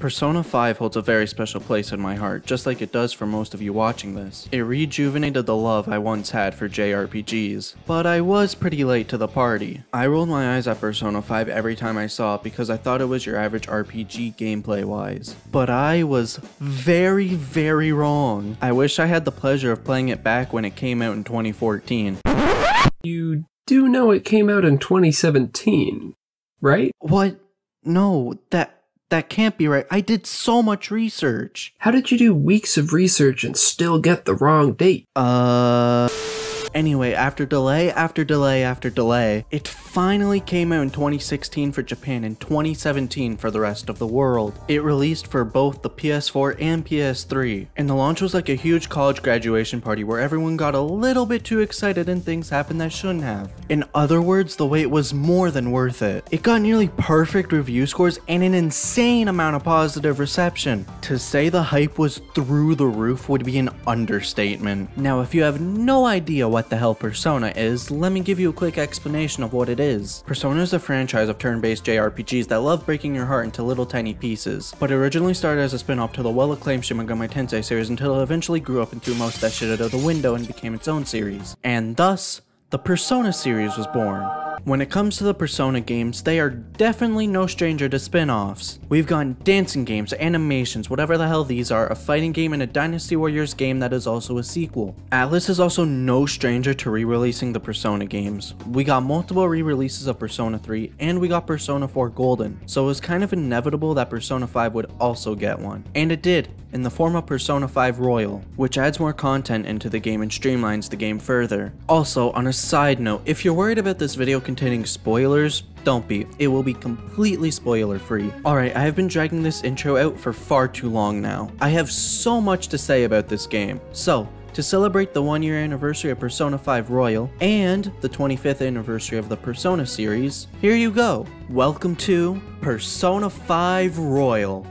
Persona 5 holds a very special place in my heart, just like it does for most of you watching this. It rejuvenated the love I once had for JRPGs, but I was pretty late to the party. I rolled my eyes at Persona 5 every time I saw it because I thought it was your average RPG gameplay wise. But I was very wrong. I wish I had the pleasure of playing it back when it came out in 2014. You do know it came out in 2017, right? What? No, that can't be right. I did so much research. How did you do weeks of research and still get the wrong date? Anyway, after delay after delay after delay, it finally came out in 2016 for Japan and 2017 for the rest of the world. It released for both the PS4 and PS3, and the launch was like a huge college graduation party where everyone got a little bit too excited and things happened that shouldn't have. In other words, the wait was more than worth it. It got nearly perfect review scores and an insane amount of positive reception. To say the hype was through the roof would be an understatement. Now, if you have no idea what the hell Persona is, let me give you a quick explanation of what it is. Persona is a franchise of turn-based JRPGs that love breaking your heart into little tiny pieces, but it originally started as a spin-off to the well-acclaimed Shin Megami Tensei series until it eventually grew up and threw most of that shit out of the window and became its own series. And thus, the Persona series was born. When it comes to the Persona games, they are definitely no stranger to spin-offs. We've got dancing games, animations, whatever the hell these are, a fighting game, and a Dynasty Warriors game that is also a sequel. Atlus is also no stranger to re-releasing the Persona games. We got multiple re-releases of Persona 3, and we got Persona 4 Golden, so it was kind of inevitable that Persona 5 would also get one. And it did, in the form of Persona 5 Royal, which adds more content into the game and streamlines the game further. Also, on a side note, if you're worried about this video containing spoilers, don't be. It will be completely spoiler free. Alright, I have been dragging this intro out for far too long now. I have so much to say about this game. So, to celebrate the 1-year anniversary of Persona 5 Royal and the 25th anniversary of the Persona series, here you go. Welcome to Persona 5 Royal.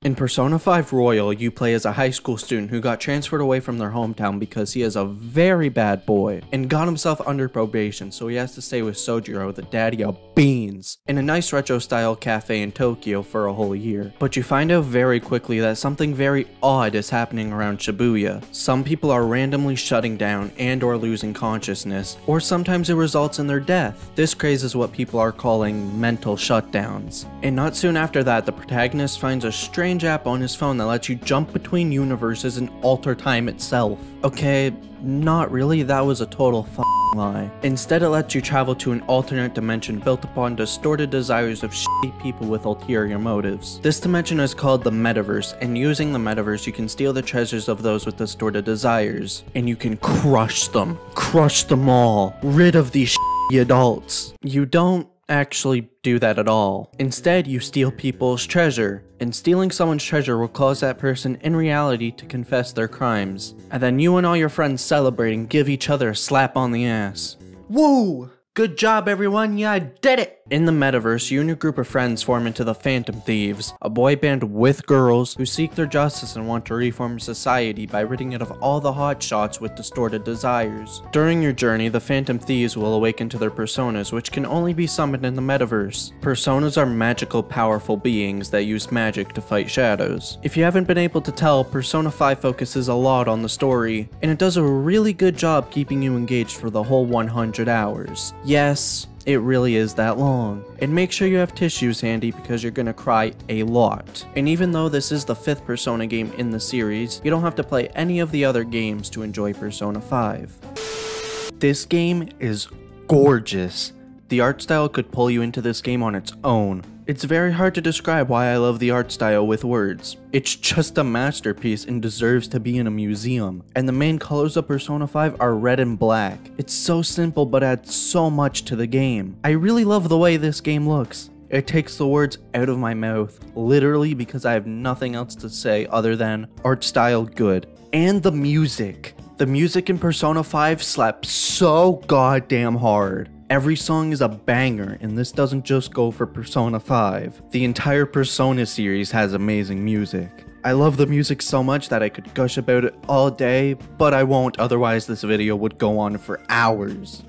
In Persona 5 Royal, you play as a high school student who got transferred away from their hometown because he is a very bad boy and got himself under probation, so he has to stay with Sojiro, the daddy of beans, in a nice retro style cafe in Tokyo for a whole year. But you find out very quickly that something very odd is happening around Shibuya. Some people are randomly shutting down and or losing consciousness, or sometimes it results in their death. This craze is what people are calling mental shutdowns. And not soon after that, the protagonist finds a strange app on his phone that lets you jump between universes and alter time itself. Okay, not really, that was a total lie. Instead, it lets you travel to an alternate dimension built upon distorted desires of shitty people with ulterior motives. This dimension is called the Metaverse, and using the Metaverse you can steal the treasures of those with distorted desires. And you can crush them all, rid of these shitty adults. You don't actually do that at all. Instead, you steal people's treasure, and stealing someone's treasure will cause that person in reality to confess their crimes. And then you and all your friends celebrate and give each other a slap on the ass. Woo! Good job everyone, yeah, I did it! In the Metaverse, you and your group of friends form into the Phantom Thieves, a boy band with girls who seek their justice and want to reform society by ridding it of all the hotshots with distorted desires. During your journey, the Phantom Thieves will awaken to their personas, which can only be summoned in the Metaverse. Personas are magical, powerful beings that use magic to fight shadows. If you haven't been able to tell, Persona 5 focuses a lot on the story, and it does a really good job keeping you engaged for the whole 100 hours. Yes, it really is that long. And make sure you have tissues handy because you're gonna cry a lot. And even though this is the 5th Persona game in the series, you don't have to play any of the other games to enjoy Persona 5. This game is gorgeous. The art style could pull you into this game on its own. It's very hard to describe why I love the art style with words. It's just a masterpiece and deserves to be in a museum. And the main colors of Persona 5 are red and black. It's so simple but adds so much to the game. I really love the way this game looks. It takes the words out of my mouth, literally, because I have nothing else to say other than art style good. And the music. The music in Persona 5 slaps so goddamn hard. Every song is a banger, and this doesn't just go for Persona 5. The entire Persona series has amazing music. I love the music so much that I could gush about it all day, but I won't, otherwise this video would go on for hours.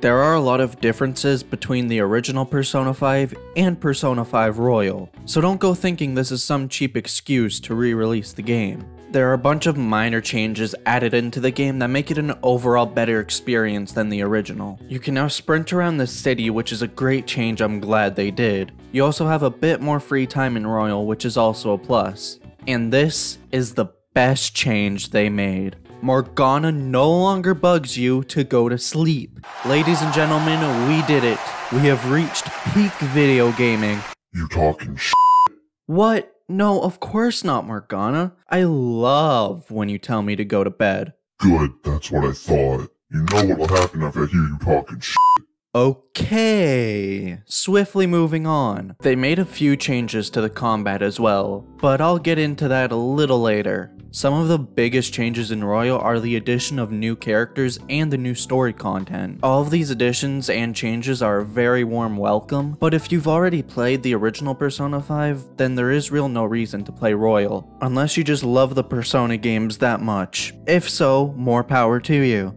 There are a lot of differences between the original Persona 5 and Persona 5 Royal, so don't go thinking this is some cheap excuse to re-release the game. There are a bunch of minor changes added into the game that make it an overall better experience than the original. You can now sprint around the city, which is a great change I'm glad they did. You also have a bit more free time in Royal, which is also a plus. And this is the best change they made. Morgana no longer bugs you to go to sleep. Ladies and gentlemen, we did it. We have reached peak video gaming. You talking sh**? What? No, of course not, Morgana. I love when you tell me to go to bed. Good, that's what I thought. You know what will happen if I hear you talking sh**. Okay, swiftly moving on. They made a few changes to the combat as well, but I'll get into that a little later. Some of the biggest changes in Royal are the addition of new characters and the new story content. All of these additions and changes are a very warm welcome, but if you've already played the original Persona 5, then there is real no reason to play Royal, unless you just love the Persona games that much. If so, more power to you.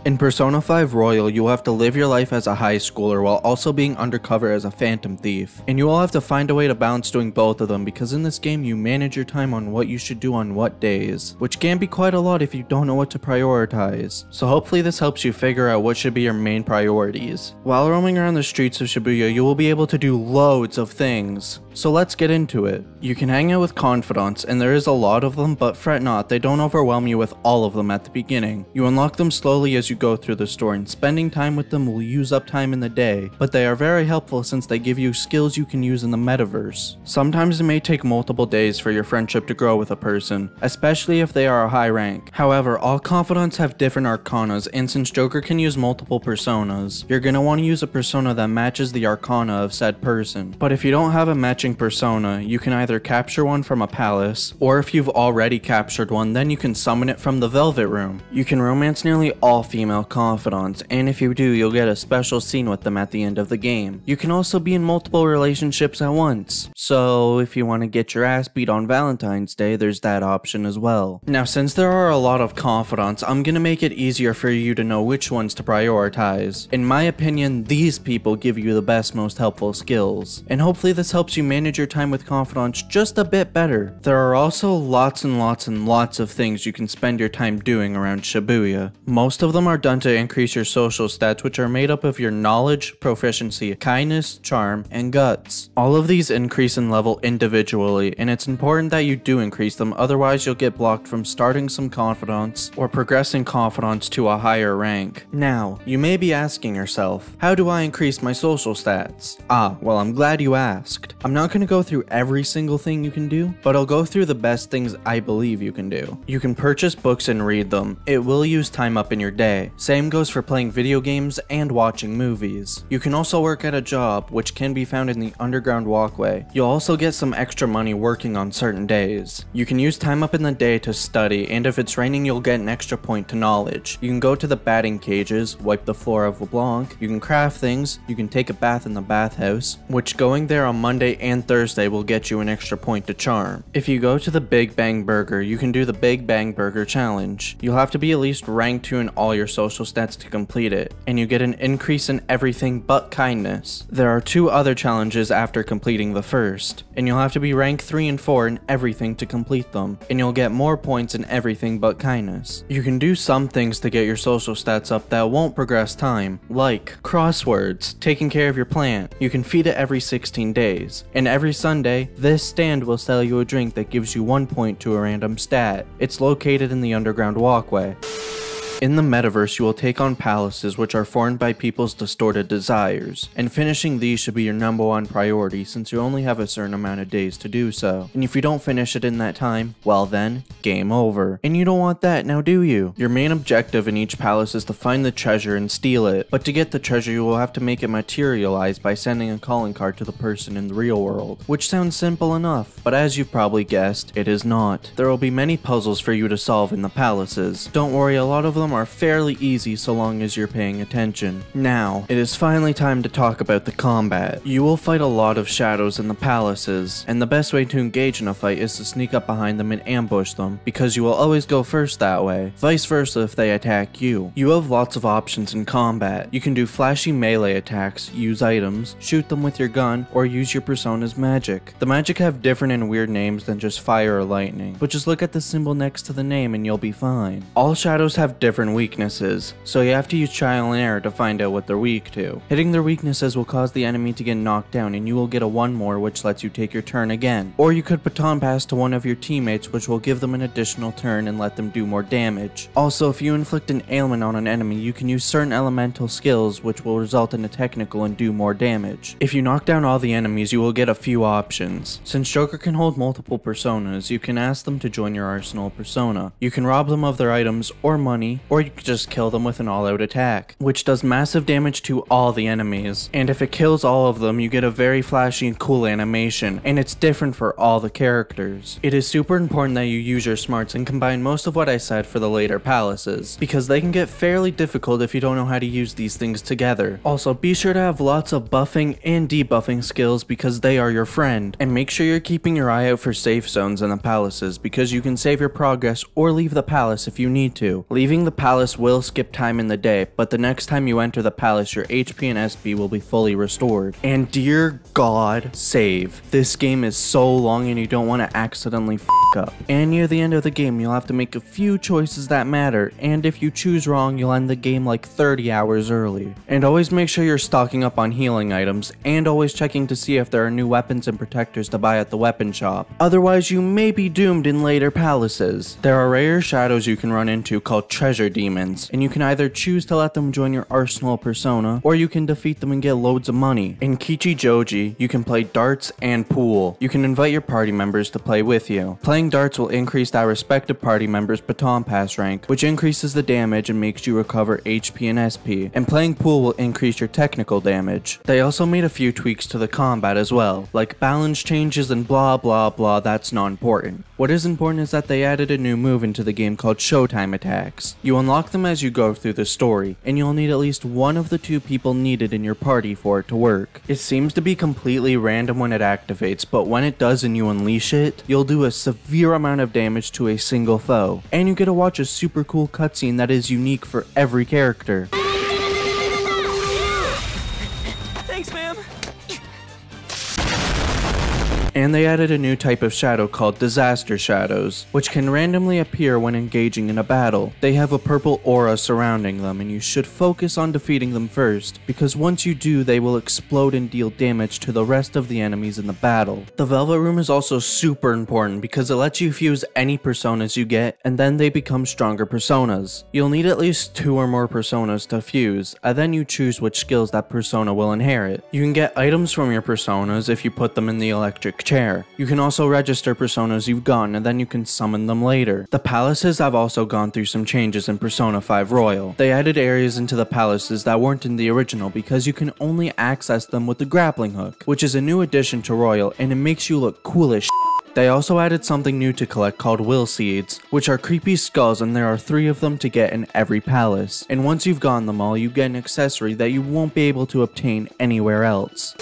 In Persona 5 Royal, you will have to live your life as a high schooler while also being undercover as a phantom thief. And you will have to find a way to balance doing both of them, because in this game you manage your time on what you should do on what days, which can be quite a lot if you don't know what to prioritize. So hopefully this helps you figure out what should be your main priorities. While roaming around the streets of Shibuya, you will be able to do loads of things. So let's get into it. You can hang out with confidants, and there is a lot of them, but fret not, they don't overwhelm you with all of them at the beginning. You unlock them slowly as you go through the store, and spending time with them will use up time in the day, but they are very helpful since they give you skills you can use in the metaverse. Sometimes it may take multiple days for your friendship to grow with a person, especially if they are a high rank. However, all confidants have different arcanas, and since Joker can use multiple personas, you're gonna want to use a persona that matches the arcana of said person. But if you don't have a matching persona, you can either capture one from a palace, or if you've already captured one, then you can summon it from the Velvet Room. You can romance nearly all female confidants, and if you do, you'll get a special scene with them at the end of the game. You can also be in multiple relationships at once, so if you want to get your ass beat on Valentine's Day, there's that option as well. Now, since there are a lot of confidants, I'm gonna make it easier for you to know which ones to prioritize. In my opinion, these people give you the best, most helpful skills, and hopefully this helps you manage your time with confidants just a bit better. There are also lots and lots of things you can spend your time doing around Shibuya. Most of them are done to increase your social stats, which are made up of your knowledge, proficiency, kindness, charm, and guts. All of these increase in level individually, and it's important that you do increase them, otherwise you'll get blocked from starting some confidants or progressing confidants to a higher rank. Now, you may be asking yourself, how do I increase my social stats? Well, I'm glad you asked. I'm not going to go through every single thing you can do, but I'll go through the best things I believe you can do. You can purchase books and read them. It will use time up in your day. Same goes for playing video games and watching movies. You can also work at a job, which can be found in the underground walkway. You'll also get some extra money working on certain days. You can use time up in the day to study, and if it's raining, you'll get an extra point to knowledge. You can go to the batting cages, wipe the floor of LeBlanc, you can craft things, you can take a bath in the bathhouse, which going there on Monday and Thursday will get you an extra point to charm. If you go to the Big Bang Burger, you can do the Big Bang Burger challenge. You'll have to be at least rank 2 in all your social stats to complete it, and you get an increase in everything but kindness. There are 2 other challenges after completing the first, and you'll have to be rank 3 and 4 in everything to complete them, and you'll get more points in everything but kindness. You can do some things to get your social stats up that won't progress time, like crosswords, taking care of your plant. You can feed it every 16 days, and every Sunday, this stand will sell you a drink that gives you 1 point to a random stat. It's located in the underground walkway. In the metaverse, you will take on palaces which are formed by people's distorted desires, and finishing these should be your #1 priority since you only have a certain amount of days to do so. And if you don't finish it in that time, well then, game over. And you don't want that, now do you? Your main objective in each palace is to find the treasure and steal it, but to get the treasure you will have to make it materialize by sending a calling card to the person in the real world, which sounds simple enough, but as you've probably guessed, it is not. There will be many puzzles for you to solve in the palaces. Don't worry, a lot of them them are fairly easy so long as you're paying attention. Now, it is finally time to talk about the combat. You will fight a lot of shadows in the palaces, and the best way to engage in a fight is to sneak up behind them and ambush them, because you will always go first that way. Vice versa if they attack you. You have lots of options in combat. You can do flashy melee attacks, use items, shoot them with your gun, or use your persona's magic. The magic have different and weird names than just fire or lightning, but just look at the symbol next to the name and you'll be fine. All shadows have different weaknesses, so you have to use trial and error to find out what they're weak to. Hitting their weaknesses will cause the enemy to get knocked down and you will get a 1 more, which lets you take your turn again. Or you could baton pass to one of your teammates, which will give them an additional turn and let them do more damage. Also, if you inflict an ailment on an enemy, you can use certain elemental skills which will result in a technical and do more damage. If you knock down all the enemies, you will get a few options. Since Joker can hold multiple personas, you can ask them to join your arsenal persona. You can rob them of their items or money, or you can just kill them with an all-out attack, which does massive damage to all the enemies. And if it kills all of them, you get a very flashy and cool animation, and it's different for all the characters. It is super important that you use your smarts and combine most of what I said for the later palaces, because they can get fairly difficult if you don't know how to use these things together. Also, be sure to have lots of buffing and debuffing skills because they are your friend, and make sure you're keeping your eye out for safe zones in the palaces because you can save your progress or leave the palace if you need to. Leaving the palace will skip time in the day, but the next time you enter the palace, your HP and SP will be fully restored. And dear God, save. This game is so long and you don't want to accidentally f up. And near the end of the game, you'll have to make a few choices that matter, and if you choose wrong, you'll end the game like 30 hours early. And always make sure you're stocking up on healing items, and always checking to see if there are new weapons and protectors to buy at the weapon shop. Otherwise, you may be doomed in later palaces. There are rare shadows you can run into called treasure demons, and you can either choose to let them join your arsenal persona, or you can defeat them and get loads of money. In Kichijoji, you can play darts and pool. You can invite your party members to play with you. Playing darts will increase that respective party member's baton pass rank, which increases the damage and makes you recover HP and SP, and playing pool will increase your technical damage. They also made a few tweaks to the combat as well, like balance changes and blah blah blah. That's not important. What is important is that they added a new move into the game called Showtime attacks. You unlock them as you go through the story, and you'll need at least one of the 2 people needed in your party for it to work. It seems to be completely random when it activates, but when it does and you unleash it, you'll do a severe amount of damage to a single foe, and you get to watch a super cool cutscene that is unique for every character. Thanks, ma'am. And they added a new type of shadow called Disaster Shadows, which can randomly appear when engaging in a battle. They have a purple aura surrounding them, and you should focus on defeating them first, because once you do, they will explode and deal damage to the rest of the enemies in the battle. The Velvet Room is also super important because it lets you fuse any personas you get, and then they become stronger personas. You'll need at least 2 or more personas to fuse, and then you choose which skills that persona will inherit. You can get items from your personas if you put them in the electric chair. You can also register personas you've gotten, and then you can summon them later. The palaces have also gone through some changes in Persona 5 Royal. They added areas into the palaces that weren't in the original because you can only access them with the grappling hook, which is a new addition to Royal, and it makes you look cool as shit. They also added something new to collect called Will Seeds, which are creepy skulls, and there are 3 of them to get in every palace. And once you've gotten them all, you get an accessory that you won't be able to obtain anywhere else.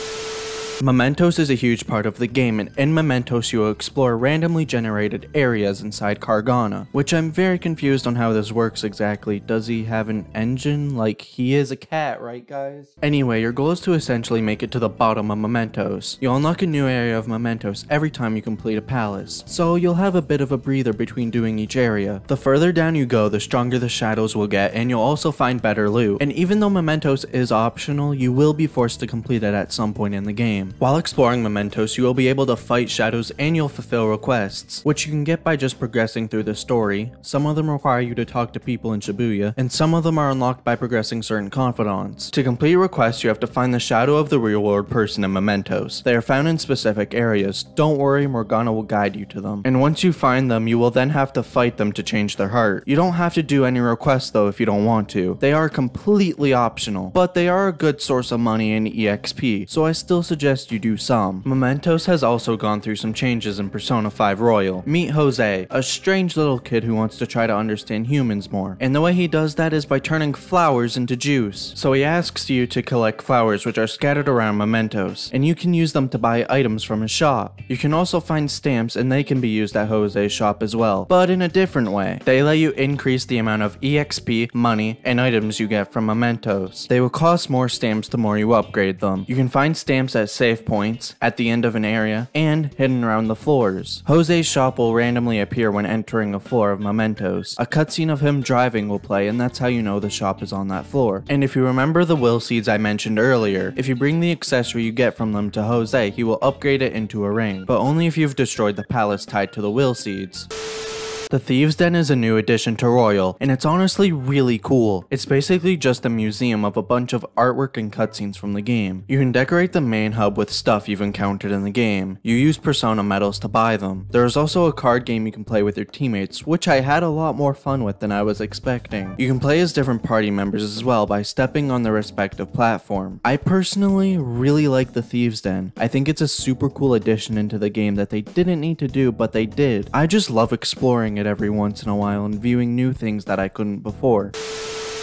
Mementos is a huge part of the game, and in Mementos you will explore randomly generated areas inside Kargana, which I'm very confused on how this works exactly. Does he have an engine? Like, he is a cat, right guys? Anyway, your goal is to essentially make it to the bottom of Mementos. You'll unlock a new area of Mementos every time you complete a palace, so you'll have a bit of a breather between doing each area. The further down you go, the stronger the shadows will get, and you'll also find better loot. And even though Mementos is optional, you will be forced to complete it at some point in the game. While exploring Mementos, you will be able to fight shadows and you'll fulfill requests, which you can get by just progressing through the story. Some of them require you to talk to people in Shibuya, and some of them are unlocked by progressing certain confidants. To complete requests, you have to find the shadow of the real world person in Mementos. They are found in specific areas. Don't worry, Morgana will guide you to them. And once you find them, you will then have to fight them to change their heart. You don't have to do any requests though if you don't want to. They are completely optional, but they are a good source of money and EXP, so I still suggest suggest you do some. Mementos has also gone through some changes in Persona 5 Royal. Meet Jose, a strange little kid who wants to try to understand humans more. And the way he does that is by turning flowers into juice. So he asks you to collect flowers which are scattered around Mementos, and you can use them to buy items from his shop. You can also find stamps, and they can be used at Jose's shop as well, but in a different way. They let you increase the amount of EXP, money, and items you get from Mementos. They will cost more stamps the more you upgrade them. You can find stamps at save points, at the end of an area, and hidden around the floors. Jose's shop will randomly appear when entering a floor of Mementos. A cutscene of him driving will play, and that's how you know the shop is on that floor. And if you remember the will seeds I mentioned earlier, if you bring the accessory you get from them to Jose, he will upgrade it into a ring, but only if you've destroyed the palace tied to the will seeds. The Thieves' Den is a new addition to Royal, and it's honestly really cool. It's basically just a museum of a bunch of artwork and cutscenes from the game. You can decorate the main hub with stuff you've encountered in the game. You use Persona medals to buy them. There is also a card game you can play with your teammates, which I had a lot more fun with than I was expecting. You can play as different party members as well by stepping on their respective platform. I personally really like the Thieves' Den. I think it's a super cool addition into the game that they didn't need to do, but they did. I just love exploring it every once in a while and viewing new things that I couldn't before.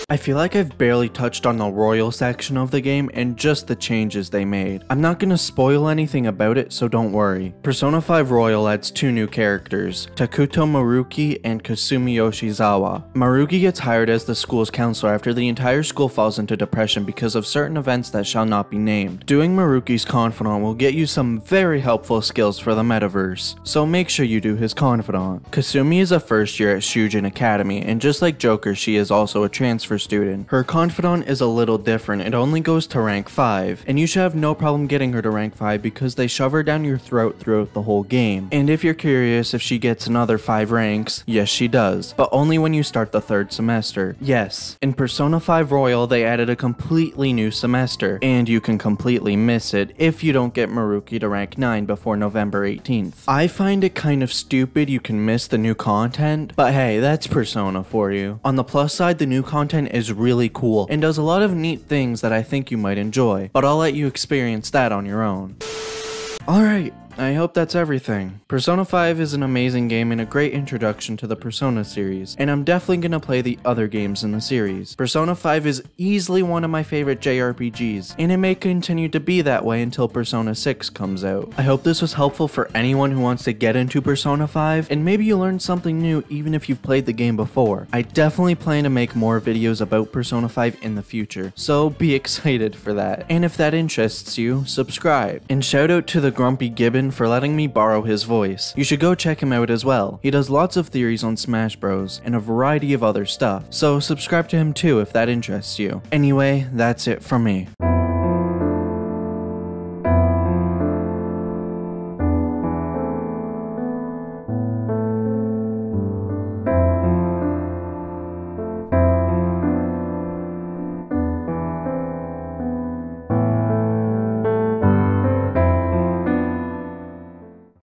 I feel like I've barely touched on the Royal section of the game and just the changes they made. I'm not gonna spoil anything about it, so don't worry. Persona 5 Royal adds 2 new characters, Takuto Maruki and Kasumi Yoshizawa. Maruki gets hired as the school's counselor after the entire school falls into depression because of certain events that shall not be named. Doing Maruki's confidant will get you some very helpful skills for the metaverse, so make sure you do his confidant. Kasumi is a first year at Shujin Academy, and just like Joker, she is also a transfer student. Her confidant is a little different, it only goes to rank 5, and you should have no problem getting her to rank 5 because they shove her down your throat throughout the whole game. And if you're curious if she gets another 5 ranks, yes she does, but only when you start the 3rd semester. Yes, in Persona 5 Royal they added a completely new semester, and you can completely miss it if you don't get Maruki to rank 9 before November 18th. I find it kind of stupid you can miss the new content, but hey, that's Persona for you. On the plus side, the new content is really cool and does a lot of neat things that I think you might enjoy, but I'll let you experience that on your own. Alright, I hope that's everything. Persona 5 is an amazing game and a great introduction to the Persona series, and I'm definitely gonna play the other games in the series. Persona 5 is easily one of my favorite JRPGs, and it may continue to be that way until Persona 6 comes out. I hope this was helpful for anyone who wants to get into Persona 5, and maybe you learned something new even if you've played the game before. I definitely plan to make more videos about Persona 5 in the future, so be excited for that. And if that interests you, subscribe. And shout out to the Grumpy Gibbon for letting me borrow his voice. You should go check him out as well. He does lots of theories on Smash Bros. And a variety of other stuff, so subscribe to him too if that interests you. Anyway, that's it from me.